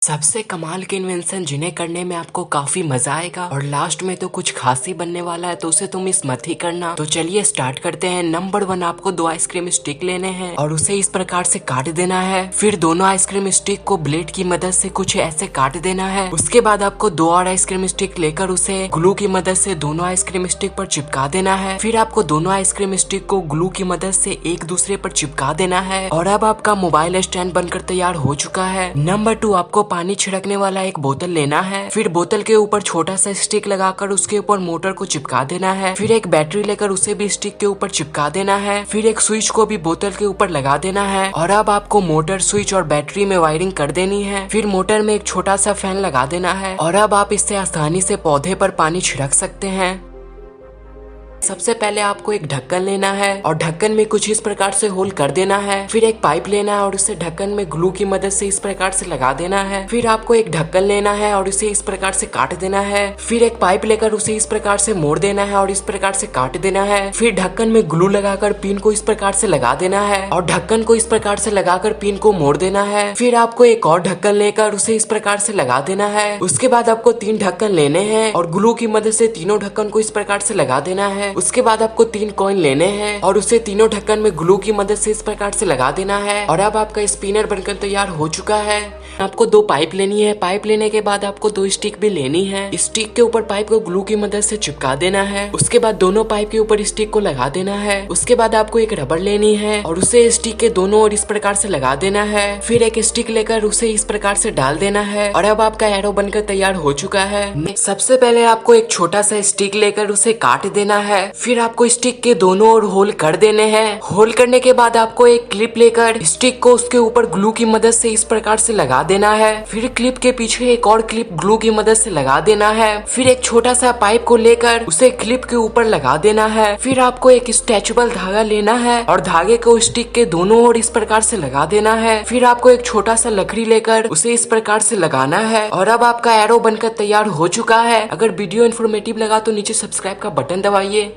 सबसे कमाल के इन्वेंशन जिन्हें करने में आपको काफी मजा आएगा और लास्ट में तो कुछ खास ही बनने वाला है, तो उसे तुम मिस मत ही करना। तो चलिए स्टार्ट करते हैं। नंबर 1, आपको 2 आइसक्रीम स्टिक लेने हैं और उसे इस प्रकार से काट देना है। फिर दोनों आइसक्रीम स्टिक को ब्लेड की मदद से कुछ ऐसे काट देना है। उसके बाद आपको 2 और आइसक्रीम स्टिक लेकर उसे ग्लू की मदद से दोनों आइसक्रीम स्टिक पर चिपका देना है। फिर आपको दोनों आइसक्रीम स्टिक को ग्लू की मदद से एक दूसरे पर चिपका देना है और अब आपका मोबाइल स्टैंड बनकर तैयार हो चुका है। नंबर 2, आपको पानी छिड़कने वाला एक बोतल लेना है। फिर बोतल के ऊपर छोटा सा स्टिक लगाकर उसके ऊपर मोटर को चिपका देना है। फिर एक बैटरी लेकर उसे भी स्टिक के ऊपर चिपका देना है। फिर एक स्विच को भी बोतल के ऊपर लगा देना है और अब आपको मोटर, स्विच और बैटरी में वायरिंग कर देनी है। फिर मोटर में एक छोटा सा फैन लगा देना है और अब आप इससे आसानी से पौधे पर पानी छिड़क सकते हैं। सबसे पहले आपको एक ढक्कन लेना है और ढक्कन में कुछ इस प्रकार से होल कर देना है। फिर एक पाइप लेना है और उसे ढक्कन में ग्लू की मदद से इस प्रकार से लगा देना है। फिर आपको एक ढक्कन लेना है और इसे इस प्रकार से काट देना है। फिर एक पाइप लेकर उसे इस प्रकार से मोड़ देना है और इस प्रकार से काट देना है। फिर ढक्कन में ग्लू लगाकर पिन को इस प्रकार से लगा देना है और ढक्कन को इस प्रकार से लगाकर पिन को मोड़ देना है। फिर आपको एक और ढक्कन लेकर उसे इस प्रकार से लगा देना है। उसके बाद आपको 3 ढक्कन लेने हैं और ग्लू की मदद से तीनों ढक्कन को इस प्रकार से लगा देना है। उसके बाद आपको 3 कॉइन लेने हैं और उसे तीनों ढक्कन में ग्लू की मदद से इस प्रकार से लगा देना है और अब आपका स्पिनर बनकर तैयार हो चुका है। आपको 2 पाइप लेनी है। पाइप लेने के बाद आपको 2 स्टिक भी लेनी है। स्टिक के ऊपर पाइप को ग्लू की मदद से चिपका देना है। उसके बाद दोनों पाइप के ऊपर स्टिक को लगा देना है। उसके बाद आपको एक रबड़ लेनी है और उसे स्टिक के दोनों ओर इस प्रकार से लगा देना है। फिर एक स्टिक लेकर उसे इस प्रकार से डाल देना है और अब आपका एरो बनकर तैयार हो चुका है। सबसे पहले आपको एक छोटा सा स्टिक लेकर उसे काट देना है। फिर आपको स्टिक के दोनों ओर होल कर देने हैं। होल करने के बाद आपको एक क्लिप लेकर स्टिक को उसके ऊपर ग्लू की मदद से इस प्रकार से लगा देना है। फिर क्लिप के पीछे एक और क्लिप ग्लू की मदद से लगा देना है। फिर एक छोटा सा पाइप को लेकर उसे क्लिप के ऊपर लगा देना है। फिर आपको एक स्ट्रेचेबल धागा लेना है और धागे को स्टिक के दोनों ओर इस प्रकार से लगा देना है। फिर आपको एक छोटा सा लकड़ी लेकर उसे इस प्रकार से लगाना है और अब आपका एरो बनकर तैयार हो चुका है। अगर वीडियो इन्फॉर्मेटिव लगा तो नीचे सब्सक्राइब का बटन दबाइए।